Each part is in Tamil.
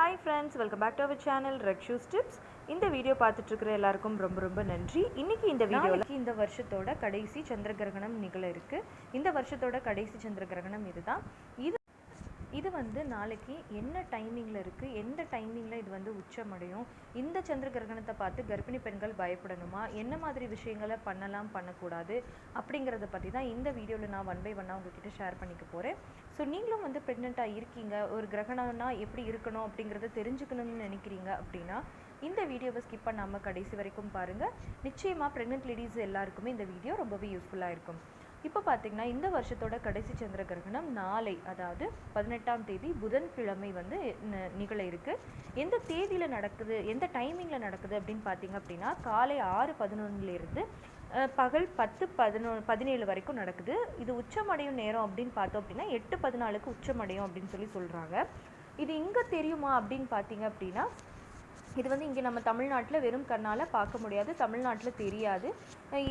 Hi friends, welcome back to our channel Rakshu's Tips. இந்த வீடியோ பார்த்துட்டு இருக்கிற எல்லாருக்கும் ரொம்ப நன்றி. இன்னைக்கு இந்த வீடியோல இந்த வருஷத்தோட கடைசி சந்திர கிரகணம் நிகழ இருக்கு. இந்த வருஷத்தோட கடைசி சந்திர கிரகணம் இதுதான். இது வந்து நாளைக்கு என்ன டைமிங்கில் இருக்குது, எந்த டைமிங்கில் இது வந்து உச்சமடையும், இந்த சந்திர கிரகணத்தை பார்த்து கர்ப்பிணி பெண்கள் பயப்படணுமா, என்ன மாதிரி விஷயங்களை பண்ணலாம் பண்ணக்கூடாது அப்படிங்கிறத பற்றி தான் இந்த வீடியோவில் நான் 1 by 1 உங்ககிட்ட ஷேர் பண்ணிக்க போகிறேன். ஸோ நீங்களும் வந்து ப்ரெக்னெண்ட்டாக இருக்கீங்க, ஒரு கிரகணம்னா எப்படி இருக்கணும் அப்படிங்கிறத தெரிஞ்சுக்கணும்னு நினைக்கிறீங்க அப்படின்னா இந்த வீடியோவை ஸ்கிப் பண்ணாமல் கடைசி வரைக்கும் பாருங்கள். நிச்சயமாக ப்ரெக்னென்ட் லேடிஸ் எல்லாருக்குமே இந்த வீடியோ ரொம்பவே யூஸ்ஃபுல்லாக இருக்கும். இப்போ பார்த்தீங்கன்னா இந்த வருஷத்தோட கடைசி சந்திர கிரகணம் நாளை, அதாவது 18ஆம் தேதி புதன்கிழமை வந்து நிகழ இருக்கு. எந்த தேதியில் நடக்குது, எந்த டைமிங்கில் நடக்குது அப்படின்னு பார்த்தீங்க அப்படின்னா காலை 6:11 பகல் 10:17 வரைக்கும் நடக்குது. இது உச்சமடையும் நேரம் அப்படின்னு பார்த்தோம் அப்படின்னா 8:14 உச்சமடையும் அப்படின்னு சொல்கிறாங்க. இது இங்கே தெரியுமா அப்படின்னு பார்த்தீங்க அப்படின்னா இது வந்து இங்கே நம்ம தமிழ்நாட்டில் வெறும் கண்ணால் பார்க்க முடியாது, தமிழ்நாட்டில் தெரியாது.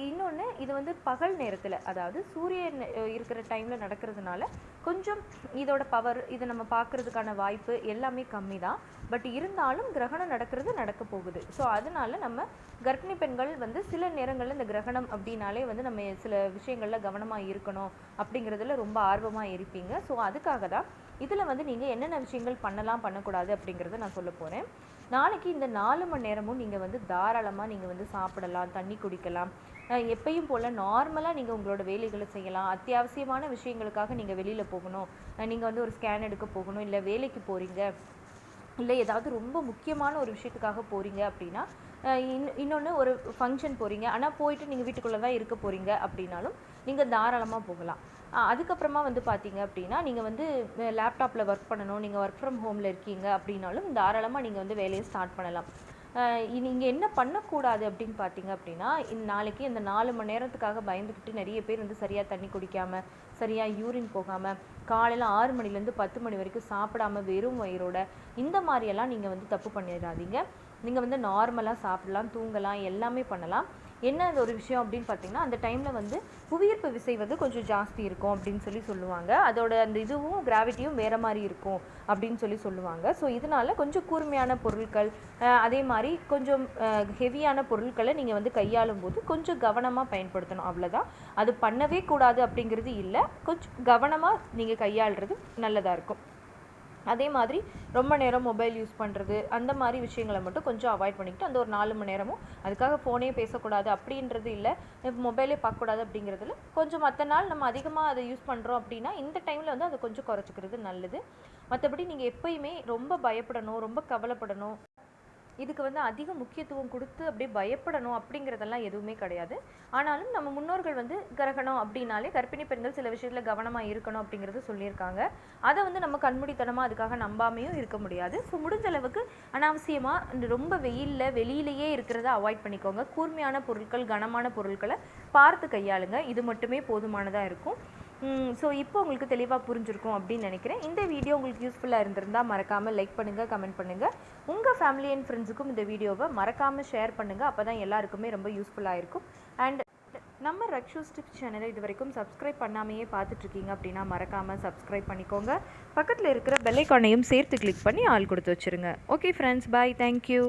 இன்னொன்று, இது வந்து பகல் நேரத்தில், அதாவது சூரியன் இருக்கிற டைமில் நடக்கிறதுனால கொஞ்சம் இதோட பவர், இதை நம்ம பார்க்குறதுக்கான வாய்ப்பு எல்லாமே கம்மி தான். பட் இருந்தாலும் கிரகணம் நடக்க போகுது. ஸோ அதனால் நம்ம கர்ப்பிணி பெண்கள் வந்து சில நேரங்களில் இந்த கிரகணம் அப்படின்னாலே வந்து நம்ம சில விஷயங்களில் கவனமாக இருக்கணும் அப்படிங்கிறதுல ரொம்ப ஆர்வமாக இருப்பீங்க. ஸோ அதுக்காக தான் இதில் வந்து நீங்கள் என்னென்ன விஷயங்கள் பண்ணலாம் பண்ணக்கூடாது அப்படிங்கிறத நான் சொல்ல போகிறேன். நாளைக்கு இந்த 4 மணி நேரமும் நீங்கள் வந்து தாராளமாக நீங்கள் வந்து சாப்பிடலாம், தண்ணி குடிக்கலாம், எப்பயும் போல் நார்மலாக நீங்கள் உங்களோட வேலைகளை செய்யலாம். அத்தியாவசியமான விஷயங்களுக்காக நீங்கள் வெளியில் போகணும், நீங்கள் வந்து ஒரு ஸ்கேன் எடுக்க போகணும், இல்லை வேலைக்கு போகிறீங்க, இல்லை ஏதாவது ரொம்ப முக்கியமான ஒரு விஷயத்துக்காக போகிறீங்க அப்படின்னா, இன்னொன்று ஒரு ஃபங்க்ஷன் போகிறீங்க ஆனால் போயிட்டு நீங்கள் வீட்டுக்குள்ளே தான் இருக்க போகிறீங்க அப்படின்னாலும் நீங்கள் தாராளமாக போகலாம். அதுக்கப்புறமா வந்து பார்த்தீங்க அப்படின்னா நீங்கள் வந்து லேப்டாப்பில் ஒர்க் பண்ணணும், நீங்கள் ஒர்க் ஃப்ரம் ஹோமில் இருக்கீங்க அப்படின்னாலும் தாராளமாக நீங்கள் வந்து வேலையை ஸ்டார்ட் பண்ணலாம். நீங்கள் என்ன பண்ணக்கூடாது அப்படின்னு பார்த்தீங்க அப்படின்னா, நாளைக்கு இந்த 4 மணி நேரத்துக்காக பயந்துக்கிட்டு நிறைய பேர் வந்து சரியாக தண்ணி குடிக்காமல், சரியாக யூரின் போகாமல், காலையில் 6 மணிலேருந்து 10 மணி வரைக்கும் சாப்பிடாம வெறும் வயிறோட இந்த மாதிரியெல்லாம் நீங்கள் வந்து தப்பு பண்ணிடாதீங்க. நீங்கள் வந்து நார்மலாக சாப்பிடலாம், தூங்கலாம், எல்லாமே பண்ணலாம். என்ன ஒரு விஷயம் அப்படின்னு பார்த்தீங்கன்னா, அந்த டைமில் வந்து புவியீர்ப்பு விசை வந்து கொஞ்சம் ஜாஸ்தி இருக்கும் அப்படின்னு சொல்லுவாங்க. அதோட அந்த இதுவும் கிராவிட்டியும் வேறு மாதிரி இருக்கும் அப்படின்னு சொல்லுவாங்க. ஸோ இதனால் கொஞ்சம் கூர்மையான பொருட்கள், அதே மாதிரி கொஞ்சம் ஹெவியான பொருட்களை நீங்கள் வந்து கையாளும் போது கொஞ்சம் கவனமாக பயன்படுத்தணும், அவ்வளோதான். அது பண்ணவே கூடாது அப்படிங்கிறது இல்லை, கொஞ்சம் கவனமாக நீங்கள் கையாளுறது நல்லதாக இருக்கும். அதே மாதிரி ரொம்ப நேரம் மொபைல் யூஸ் பண்ணுறது, அந்த மாதிரி விஷயங்களை மட்டும் கொஞ்சம் அவாய்ட் பண்ணிக்கிட்டு அந்த ஒரு 4 மணி நேரமும் அதுக்காக ஃபோனே பேசக்கூடாது அப்படின்றது இல்லை, மொபைலே பார்க்கக்கூடாது அப்படிங்கிறதுல கொஞ்சம் மற்ற நாள் நம்ம அதிகமாக அதை யூஸ் பண்ணுறோம் அப்படின்னா இந்த டைமில் வந்து அதை கொஞ்சம் குறைச்சிக்கிறது நல்லது. மற்றபடி நீங்கள் எப்பயுமே ரொம்ப பயப்படணும், ரொம்ப கவலைப்படணும், இதுக்கு வந்து அதிக முக்கியத்துவம் கொடுத்து அப்படியே பயப்படணும் அப்படிங்கிறதெல்லாம் எதுவுமே கிடையாது. ஆனாலும் நம்ம முன்னோர்கள் வந்து கிரகணம் அப்படின்னாலே கர்ப்பிணி பெண்கள் சில விஷயத்தில் கவனமாக இருக்கணும் அப்படிங்கிறது சொல்லியிருக்காங்க. அதை வந்து நம்ம கண்மூடித்தனமாக அதுக்காக நம்பாமையும் இருக்க முடியாது. ஸோ முடிஞ்ச அளவுக்கு அனாவசியமாக ரொம்ப வெயிலில் வெளியிலேயே இருக்கிறத அவாய்ட் பண்ணிக்கோங்க. கூர்மையான பொருட்கள், கனமான பொருட்களை பார்த்து கையாளுங்க. இது மட்டுமே போதுமானதாக இருக்கும். ஸோ இப்போ உங்களுக்கு தெளிவாக புரிஞ்சிருக்கும் அப்படின்னு நினைக்கிறேன். இந்த வீடியோ உங்களுக்கு யூஸ்ஃபுல்லாக இருந்திருந்தால் மறக்காமல் லைக் பண்ணுங்கள், கமெண்ட் பண்ணுங்கள். உங்கள் ஃபேமிலி அண்ட் ஃப்ரெண்ட்ஸுக்கும் இந்த வீடியோவை மறக்காமல் ஷேர் பண்ணுங்கள். அப்போ தான் எல்லாருக்குமே ரொம்ப யூஸ்ஃபுல்லாக இருக்கும். அண்ட் நம்ம ரக்ஷூஸ் டிப்ஸ் சேனலை இது வரைக்கும் சப்ஸ்கிரைப் பண்ணாமையே பார்த்துட்ருக்கீங்க அப்படின்னா மறக்காமல் சப்ஸ்கிரைப் பண்ணிக்கோங்க. பக்கத்தில் இருக்கிற பெல் ஐகானையும் சேர்த்து கிளிக் பண்ணி ஆல் கொடுத்து வச்சுருங்க. ஓகே ஃப்ரெண்ட்ஸ், பாய், தேங்க்யூ.